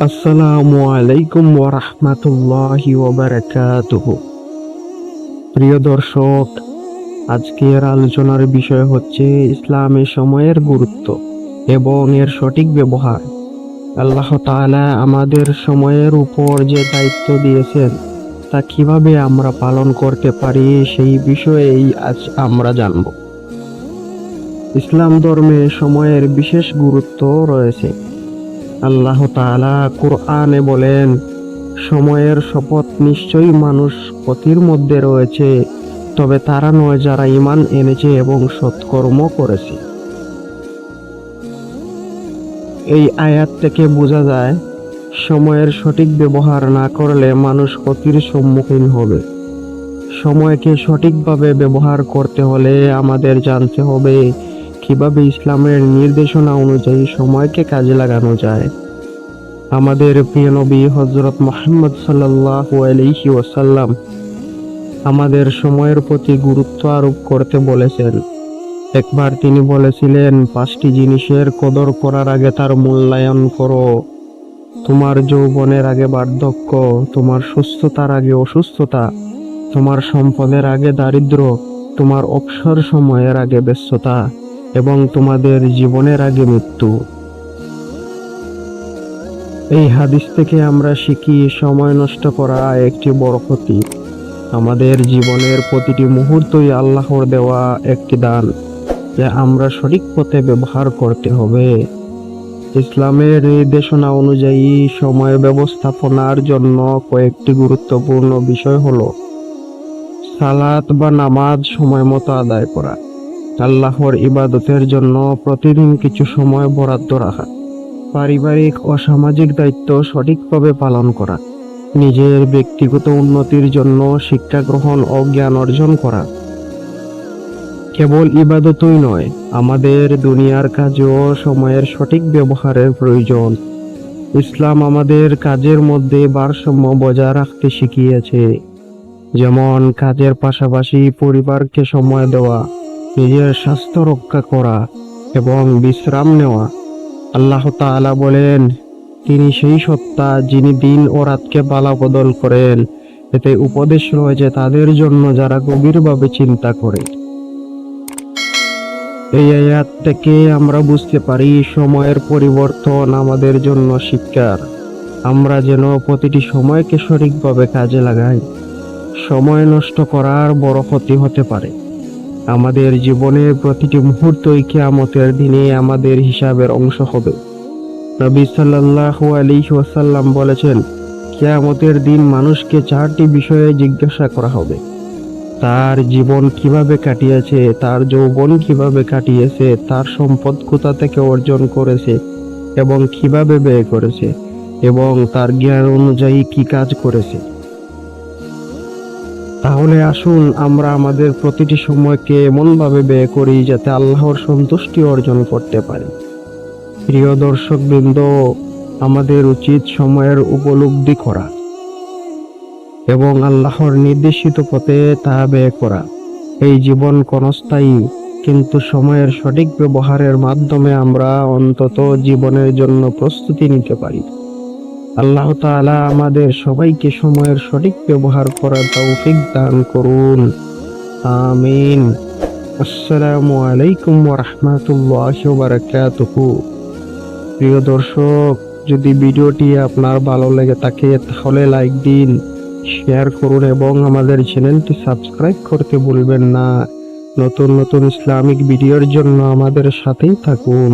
আসসালামু আলাইকুম ওয়া রাহমাতুল্লাহি ওয়া বারাকাতুহু। প্রিয় দর্শক, আজকের আলোচনার বিষয় হচ্ছে ইসলামে সময়ের গুরুত্ব এবং এর সঠিক ব্যবহার। আল্লাহ তাআলা আমাদের সময়ের উপর যে দায়িত্ব দিয়েছেন তা কিভাবে আমরা পালন করতে পারি সেই বিষয়েই আজ আমরা জানব। ইসলাম ধর্মে সময়ের বিশেষ গুরুত্ব রয়েছে। আল্লাহ তাআলা কুরআনে বলেন, সময়ের শপথ, নিশ্চয়ই মানুষ ক্ষতির মধ্যে রয়েছে, তবে তারা নয় যারা ঈমান এনেছে এবং সৎকর্ম করেছে। এই আয়াত থেকে বোঝা যায় সময়ের সঠিক ব্যবহার না করলে মানুষ ক্ষতির সম্মুখীন হবে। সময়কে সঠিকভাবে ব্যবহার করতে হলে আমাদের জানতে হবে কিভাবে ইসলামের নির্দেশনা অনুযায়ী সময়কে কাজে লাগানো যায়। আমাদের প্রিয় নবী হযরত মুহাম্মদ সাল্লাল্লাহু আলাইহি ওয়াসাল্লাম আমাদের সময়ের প্রতি গুরুত্ব আরোপ করতে বলেছেন। একবার তিনি বলেছিলেন, 5টি জিনিসের কদর করার আগে তার মূল্যায়ন করো। তোমার যৌবনের আগে বার্ধক্য, তোমার সুস্থতার আগে অসুস্থতা, তোমার সম্পদের আগে দারিদ্র্য, তোমার অবসর সময়ের আগে ব্যস্ততা এবং তোমাদের জীবনের আগে মৃত্যু। এই হাদিস থেকে আমরা শিখি সময় নষ্ট করা একটি বড় ক্ষতি। আমাদের জীবনের প্রতিটি মুহূর্তই আল্লাহর দেওয়া একটি দান, যা আমরা সঠিক পথে ব্যবহার করতে হবে। ইসলামের নির্দেশনা অনুযায়ী সময় ব্যবস্থাপনার জন্য কয়েকটি গুরুত্বপূর্ণ বিষয় হলো: সালাত বা নামাজ সময় মতো আদায় করা, আল্লাহর ইবাদতের জন্য প্রতিদিন কিছু সময় বরাদ্দ রাখা, পারিবারিক ও সামাজিক দায়িত্ব সঠিকভাবে পালন করা, নিজের ব্যক্তিগত উন্নতির জন্য শিক্ষা গ্রহণ ও জ্ঞান অর্জন করা। কেবল ইবাদতই নয়, আমাদের দুনিয়ার কাজেও সময়ের সঠিক ব্যবহারের প্রয়োজন। ইসলাম আমাদের কাজের মধ্যে ভারসাম্য বজায় রাখতে শিখিয়েছে, যেমন কাজের পাশাপাশি পরিবারকে সময় দেওয়া, নিজের স্বাস্থ্য রক্ষা করা এবং বিশ্রাম নেওয়া। আল্লাহ তাআলা বলেন, তিনি সেই সত্তা যিনি দিন ও রাতকে পালাবদল করেন। এতে উপদেশ রয়েছে তাদের জন্য যারা গভীরভাবে চিন্তা করে। এই আয়াত থেকে আমরা বুঝতে পারি সময়ের পরিবর্তন আমাদের জন্য শিক্ষার। আমরা যেন প্রতিটি সময়কে সঠিকভাবে কাজে লাগাই। সময় নষ্ট করার বড় ক্ষতি হতে পারে। আমাদের জীবনের প্রতিটি মুহূর্তই কিয়ামতের দিনে আমাদের হিসাবের অংশ হবে। নবী সাল্লাল্লাহু আলাইহি ওয়াসাল্লাম বলেছেন, কিয়ামতের দিন মানুষকে 4টি বিষয়ে জিজ্ঞাসা করা হবে: তার জীবন কিভাবে কাটিয়েছে, তার যৌবন কিভাবে কাটিয়েছে, তার সম্পদ কোথা থেকে অর্জন করেছে এবং কিভাবে ব্যয় করেছে, এবং তার জ্ঞান অনুযায়ী কি কাজ করেছে। তাহলে আসুন আমরা আমাদের প্রতিটি সময়কে এমনভাবে ব্যয় করি যাতে আল্লাহর সন্তুষ্টি অর্জন করতে পারি। প্রিয় দর্শকবৃন্দ, আমাদের উচিত সময়ের উপলব্ধি করা এবং আল্লাহর নির্দেশিত পথে তা ব্যয় করা। এই জীবন ক্ষণস্থায়ী, কিন্তু সময়ের সঠিক ব্যবহারের মাধ্যমে আমরা অন্তত জীবনের জন্য প্রস্তুতি নিতে পারি। আল্লাহ তাআলা আমাদের সবাইকে সময়ের সঠিক ব্যবহার করার তৌফিক দান করুন। আমিন। আসসালামু আলাইকুম ওয়া রাহমাতুল্লাহি ওয়া বারাকাতুহু। প্রিয় দর্শক, যদি ভিডিওটি আপনার ভালো লেগে থাকে তাহলে লাইক দিন, শেয়ার করুন এবং আমাদের চ্যানেলটি সাবস্ক্রাইব করতে ভুলবেন না। নতুন নতুন ইসলামিক ভিডিওর জন্য আমাদের সাথেই থাকুন।